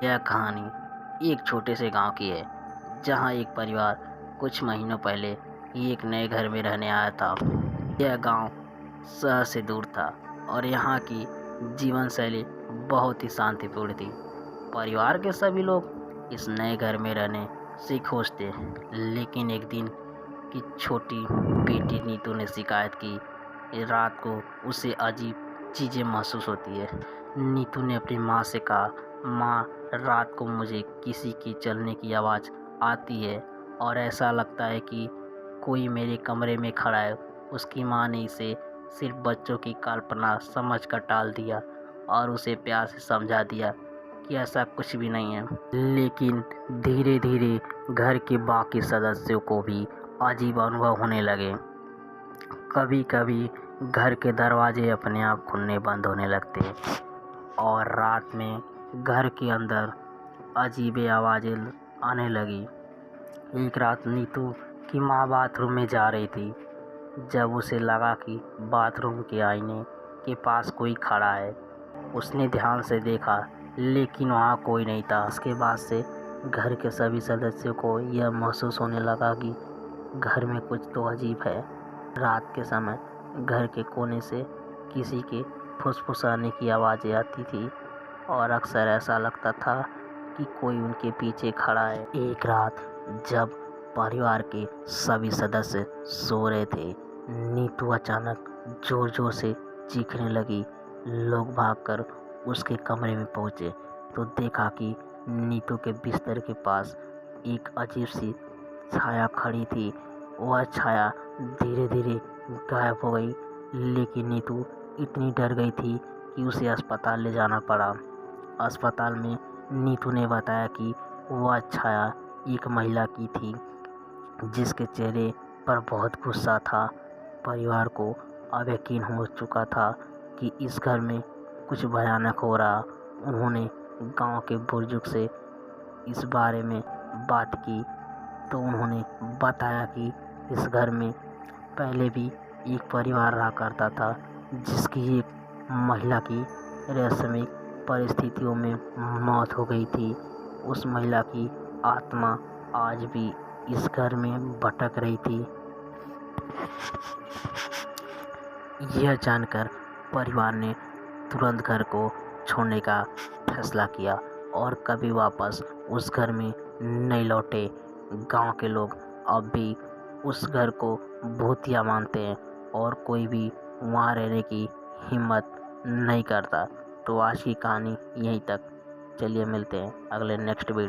यह कहानी एक छोटे से गांव की है, जहां एक परिवार कुछ महीनों पहले ही एक नए घर में रहने आया था। यह गांव शहर से दूर था और यहाँ की जीवन शैली बहुत ही शांतिपूर्ण थी। परिवार के सभी लोग इस नए घर में रहने से खुश थे, लेकिन एक दिन की छोटी बेटी नीतू ने शिकायत की। रात को उसे अजीब चीज़ें महसूस होती है। नीतू ने अपनी माँ से कहा, माँ, रात को मुझे किसी की चलने की आवाज़ आती है और ऐसा लगता है कि कोई मेरे कमरे में खड़ा है। उसकी माँ ने इसे सिर्फ बच्चों की कल्पना समझकर टाल दिया और उसे प्यार से समझा दिया कि ऐसा कुछ भी नहीं है। लेकिन धीरे धीरे घर के बाकी सदस्यों को भी अजीब अनुभव होने लगे। कभी कभी घर के दरवाजे अपने आप खुलने बंद होने लगते और रात में घर के अंदर अजीब आवाज़ें आने लगी। एक रात नीतू की माँ बाथरूम में जा रही थी, जब उसे लगा कि बाथरूम के आईने के पास कोई खड़ा है। उसने ध्यान से देखा, लेकिन वहाँ कोई नहीं था। उसके बाद से घर के सभी सदस्यों को यह महसूस होने लगा कि घर में कुछ तो अजीब है। रात के समय घर के कोने से किसी के फुसफुसाने की आवाज़ें आती थी और अक्सर ऐसा लगता था कि कोई उनके पीछे खड़ा है। एक रात जब परिवार के सभी सदस्य सो रहे थे, नीतू अचानक जोर जोर से चीखने लगी। लोग भागकर उसके कमरे में पहुंचे तो देखा कि नीतू के बिस्तर के पास एक अजीब सी छाया खड़ी थी। वह छाया धीरे धीरे गायब हो गई, लेकिन नीतू इतनी डर गई थी कि उसे अस्पताल ले जाना पड़ा। अस्पताल में नीतू ने बताया कि वह छाया एक महिला की थी, जिसके चेहरे पर बहुत गुस्सा था। परिवार को अब यकीन हो चुका था कि इस घर में कुछ भयानक हो रहा। उन्होंने गांव के बुजुर्ग से इस बारे में बात की तो उन्होंने बताया कि इस घर में पहले भी एक परिवार रहा करता था, जिसकी एक महिला की रहस्यमय परिस्थितियों में मौत हो गई थी। उस महिला की आत्मा आज भी इस घर में भटक रही थी। यह जानकर परिवार ने तुरंत घर को छोड़ने का फैसला किया और कभी वापस उस घर में नहीं लौटे। गांव के लोग अब भी उस घर को भूतिया मानते हैं और कोई भी वहाँ रहने की हिम्मत नहीं करता। तो आज की कहानी यहीं तक। चलिए मिलते हैं अगले नेक्स्ट वीडियो।